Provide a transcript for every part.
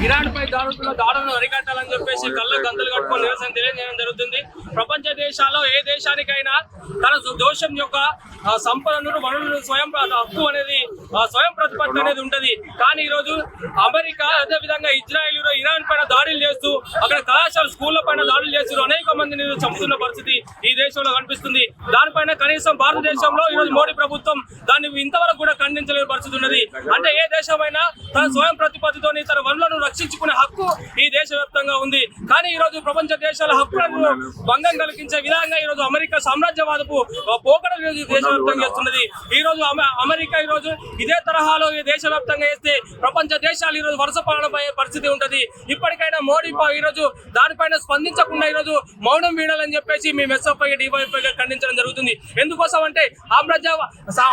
Iran పై జరుగుతున్న దాడులను అరికట్టాలని చెప్పేసి కళ్ళ గంతలు కట్టుకొని నిరసన తెలియజేయడం జరుగుతుంది. ప్రపంచ దేశాల్లో ఏ దేశానికైనా తన దోషం యొక్క సంపదను వనరులు స్వయం హక్కు అనేది స్వయం ప్రతిపత్తి అనేది ఉంటది. కానీ ఈ రోజు అమెరికా అదే విధంగా ఇజ్రాయెల్ ఇరాన్ పైన దాడులు చేస్తూ అక్కడ కళాశాల స్కూళ్ల పైన దాడులు చేస్తూ అనేక మందిని చంపుతున్న పరిస్థితి ఈ దేశంలో కనిపిస్తుంది. దానిపైన కనీసం భారతదేశంలో ఈరోజు మోడీ ప్రభుత్వం దాన్ని ఇంతవరకు కూడా ఖండించలేని పరిస్థితి ఉన్నది. అంటే ఏ దేశమైనా తన స్వయం ప్రతిపత్తితో తన వనరులను రక్షించుకునే హక్కు ఈ దేశవ్యాప్తంగా ఉంది. కానీ ఈ రోజు ప్రపంచ దేశాల హక్కులను భంగం కలిగించే విధంగా ఈ రోజు అమెరికా సామ్రాజ్యవాదపు పోకడలు దేశవ్యాప్తంగా చేస్తున్నది. ఈ రోజు అమెరికా ఈ రోజు ఇదే తరహాలో దేశవ్యాప్తంగా చేస్తే ప్రపంచ దేశాలు ఈ రోజు వరుస పాలనపై పరిస్థితి ఉంటది. ఇప్పటికైనా మోడీ ఈ రోజు దానిపైన స్పందించకుండా ఈ రోజు మౌనం వీడాలని చెప్పేసి మేము ఎస్ఎఫ్ఐ డివైఎఫ్ఐగా ఖండించడం జరుగుతుంది. ఎందుకోసం అంటే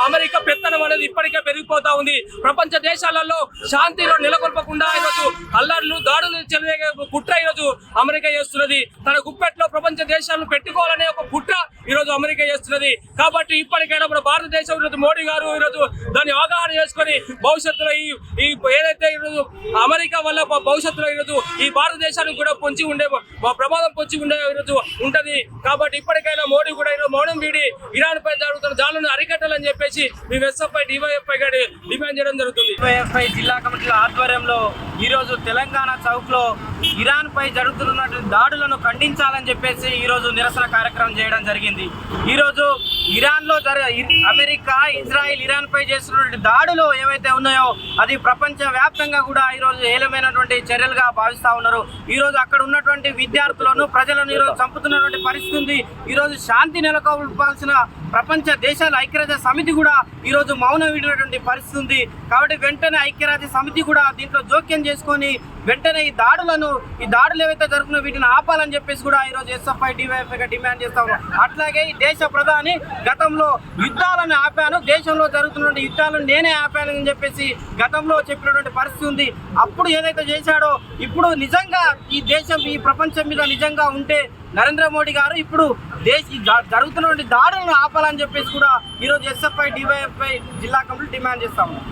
అమెరికా పెత్తనం అనేది ఇప్పటికే పెరిగిపోతా ఉంది. ప్రపంచ దేశాలలో శాంతిలో నెలకొల్పకుండా ఈరోజు అల్లర్లు దాడులు చెలరేగే కుట్ర ఈరోజు అమెరికా చేస్తున్నది. తన గుప్పెట్లో ప్రపంచ దేశాలను పెట్టుకోవాలనే ఒక కుట్ర ఈరోజు అమెరికా చేస్తున్నది. కాబట్టి ఇప్పటికైనా మన భారతదేశం ఈరోజు మోడీ గారు ఈరోజు దాన్ని అవగాహన చేసుకొని భవిష్యత్తులో ఈ ఏదైతే ఈరోజు అమెరికా వల్ల భవిష్యత్తులో ఈరోజు ఈ భారతదేశానికి కూడా పొంచి ఉండే ప్రమాదం పొంచి ఉండే ఈరోజు ఉంటది. కాబట్టి ఇప్పటికైనా మోడీ కూడా ఈరోజు మౌనం వీడి ఇరాన్ పై జరుగుతున్న దాడులను అరికట్టాలని చెప్పేసి మేము ఎస్ఎఫ్ఐ డివైఎఫ్ఐ గారి డిమాండ్ చేయడం జరుగుతుంది. డివైఎఫ్ఐ జిల్లా కమిటీల ఆధ్వర్యంలో ఈరోజు తెలంగాణ చౌక్ లో ఇరాన్ పై జరుగుతున్నటువంటి దాడులను ఖండించాలని చెప్పేసి ఈరోజు నిరసన కార్యక్రమం చేయడం జరిగింది. ఈరోజు ఇరాన్ లో అమెరికా ఇజ్రాయిల్ ఇరాన్ పై చేస్తున్నటువంటి దాడులు ఏవైతే ఉన్నాయో అది ప్రపంచ వ్యాప్తంగా కూడా ఈరోజు ఏలమైనటువంటి చర్యలుగా భావిస్తా ఉన్నారు. ఈరోజు అక్కడ ఉన్నటువంటి విద్యార్థులను ప్రజలను ఈరోజు చంపుతున్నటువంటి పరిస్థితి ఉంది. ఈరోజు శాంతి నెలకొల్పాల్సిన ప్రపంచ దేశాల ఐక్యరాజ్య సమితి కూడా ఈరోజు మౌనం వీడినటువంటి పరిస్థితి ఉంది. కాబట్టి వెంటనే ఐక్యరాజ్య సమితి కూడా దీంట్లో జోక్యం చేసుకొని వెంటనే ఈ దాడులు ఏవైతే జరుగుతున్నాయో వీటిని ఆపాలని చెప్పేసి కూడా ఈరోజు ఎస్ఎఫ్ఐ డివైఎఫ్ఐగా డిమాండ్ చేస్తా ఉన్నాం. అట్లాగే ఈ దేశ ప్రధాని గతంలో యుద్ధాలను ఆపాను, దేశంలో జరుగుతున్నటువంటి యుద్ధాలను నేనే ఆపానని చెప్పేసి గతంలో చెప్పినటువంటి పరిస్థితి ఉంది. అప్పుడు ఏదైతే చేశాడో ఇప్పుడు నిజంగా ఈ దేశం ఈ ప్రపంచం మీద నిజంగా ఉంటే నరేంద్ర మోడీ గారు ఇప్పుడు జరుగుతున్నటువంటి దాడులను ఆపాలని చెప్పేసి కూడా ఈరోజు ఎస్ఎఫ్ఐ డివైఎఫ్ఐ జిల్లా కమిటీ డిమాండ్ చేస్తా ఉన్నాం.